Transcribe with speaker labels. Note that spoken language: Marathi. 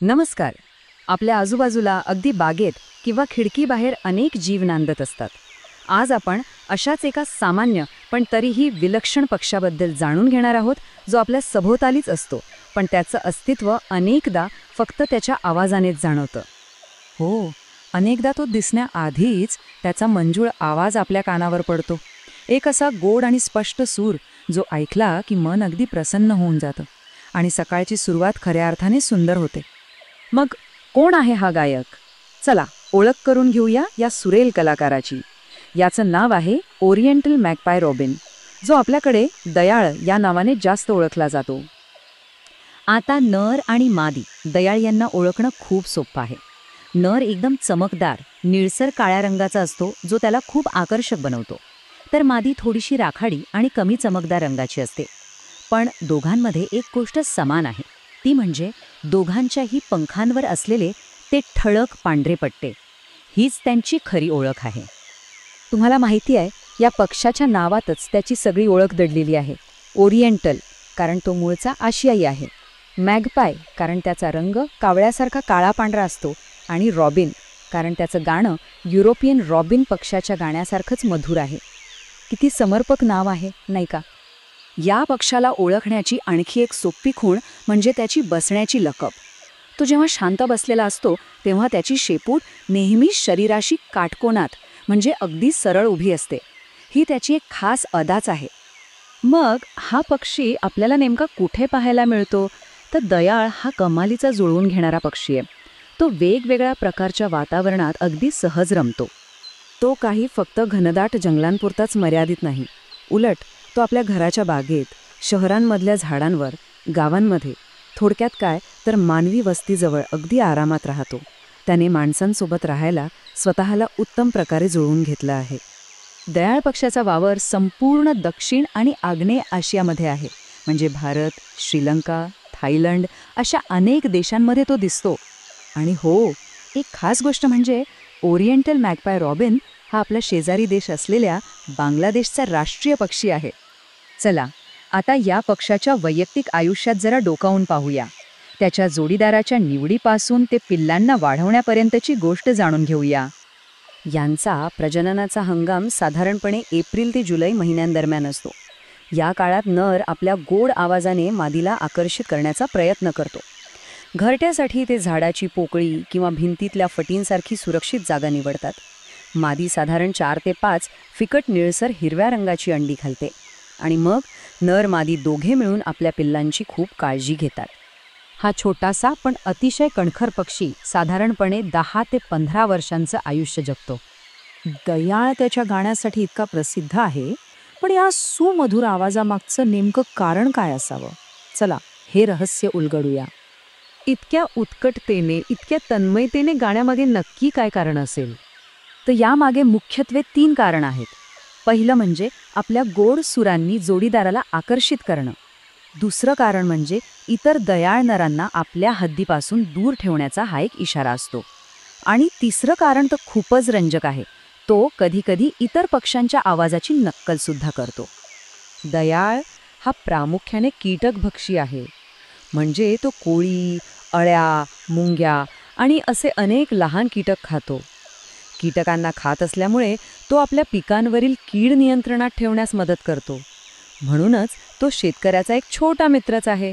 Speaker 1: नमस्कार. आपल्या आजूबाजूला अगदी बागेत किंवा खिडकीबाहेर अनेक जीव नांदत असतात. आज आपण अशाच एका सामान्य पण तरीही विलक्षण पक्ष्याबद्दल जाणून घेणार आहोत, जो आपल्या सभोवतालीच असतो, पण त्याचं अस्तित्व अनेकदा फक्त त्याच्या आवाजानेच जाणवतं.
Speaker 2: हो, अनेकदा तो दिसण्याआधीच त्याचा मंजूळ आवाज आपल्या कानावर पडतो. एक असा गोड आणि स्पष्ट सूर जो ऐकला की मन अगदी प्रसन्न होऊन जातं आणि सकाळची सुरुवात खऱ्या अर्थाने सुंदर होते.
Speaker 1: मग कोण आहे हा गायक? चला ओळख करून घेऊया या सुरेल कलाकाराची. याचं नाव आहे ओरिएंटल मॅगपाय रॉबिन, जो आपल्याकडे दयाळ या नावाने जास्त ओळखला जातो.
Speaker 3: आता नर आणि मादी दयाळ यांना ओळखणं खूप सोपं आहे. नर एकदम चमकदार निळसर काळ्या रंगाचा असतो, जो त्याला खूप आकर्षक बनवतो. तर मादी थोडीशी राखाडी आणि कमी चमकदार रंगाची असते. पण दोघांमध्ये एक गोष्ट समान आहे, ती म्हणजे दोघांच्याही पंखांवर असलेले ते ठळक पांढरे पट्टे. हीच त्यांची खरी ओळख आहे.
Speaker 1: तुम्हाला माहिती आहे, या पक्षाच्या नावातच त्याची सगळी ओळख दडलेली आहे. ओरिएंटल कारण तो मूळचा आशियाई आहे, मॅगपाय कारण त्याचा रंग कावळ्यासारखा काळा पांढरा असतो, आणि रॉबिन कारण त्याचं गाणं युरोपियन रॉबिन पक्षाच्या गाण्यासारखंच मधुर आहे. किती समर्पक नाव आहे, नाही का? या पक्षाला ओळखण्याची आणखी एक सोपी खूण म्हणजे त्याची बसण्याची लकब. तो जेव्हा शांत बसलेला असतो तेव्हा त्याची शेपूट नेहमी शरीराशी काटकोनात म्हणजे अगदी सरळ उभी असते. ही त्याची एक खास अदाच आहे. मग हा पक्षी आपल्याला नेमका कुठे पाहायला मिळतो? तर दयाळ हा कमालीचा जुळवून घेणारा पक्षी आहे. तो वेगवेगळ्या प्रकारच्या वातावरणात अगदी सहज रमतो. तो काही फक्त घनदाट जंगलांपुरताच मर्यादित नाही. उलट तो आपल्या घराच्या बागेत, शहरांमधल्या झाडांवर, गावांमध्ये, थोडक्यात काय तर मानवी वस्तीजवळ अगदी आरामात राहतो. त्याने माणसांसोबत राहायला स्वतःला उत्तम प्रकारे जुळवून घेतलं आहे. दयाळ पक्षाचा वावर संपूर्ण दक्षिण आणि आग्नेय आशियामध्ये आहे. म्हणजे भारत, श्रीलंका, थायलंड अशा अनेक देशांमध्ये तो दिसतो. आणि हो, एक खास गोष्ट म्हणजे ओरिएंटल मॅगपाय रॉबिन हा आपला शेजारी देश असलेल्या बांगलादेशचा राष्ट्रीय पक्षी आहे. चला आता या पक्षाच्या वैयक्तिक आयुष्यात जरा डोकावून पाहूया. त्याच्या जोडीदाराच्या निवडीपासून ते पिल्लांना वाढवण्यापर्यंतची गोष्ट जाणून घेऊया. यांचा प्रजननाचा हंगाम साधारणपणे एप्रिल ते जुलै महिन्यांदरम्यान असतो. या काळात नर आपल्या गोड आवाजाने मादीला आकर्षित करण्याचा प्रयत्न करतो. घरट्यासाठी ते झाडाची पोकळी किंवा भिंतीतल्या फटींसारखी सुरक्षित जागा निवडतात. मादी साधारण 4 ते 5 फिकट निळसर हिरव्या रंगाची अंडी घालते, आणि मग नर मादी दोघे मिळून आपल्या पिल्लांची खूप काळजी घेतात. हा छोटासा पण अतिशय कणखर पक्षी साधारणपणे 10 ते 15 वर्षांचं आयुष्य जगतो.
Speaker 2: दयाळ त्याच्या गाण्यासाठी इतका प्रसिद्ध आहे, पण या सुमधुर आवाजामागचं नेमकं कारण काय असावं? चला हे रहस्य उलगडूया.
Speaker 1: इतक्या उत्कटतेने, इतक्या तन्मयतेने गाण्यामागे नक्की काय कारण असेल? तर यामागे मुख्यत्वे 3 कारणं आहेत. पहिलं म्हणजे आपल्या गोड सुरांनी जोडीदाराला आकर्षित करणं. दुसरं कारण म्हणजे इतर दयाळ नरांना आपल्या हद्दीपासून दूर ठेवण्याचा हा एक इशारा असतो. आणि तिसरं कारण तर खूपच रंजक आहे. तो कधीकधी इतर पक्ष्यांच्या आवाजाची नक्कलसुद्धा करतो. दयाळ हा प्रामुख्याने कीटकभक्षी आहे. म्हणजे तो कोळी, अळ्या, मुंग्या आणि असे अनेक लहान कीटक खातो. कीटकांना खात असल्यामुळे तो आपल्या पिकांवरील कीड नियंत्रणात ठेवण्यास मदत करतो. म्हणूनच तो शेतकऱ्याचा एक छोटा मित्रच आहे.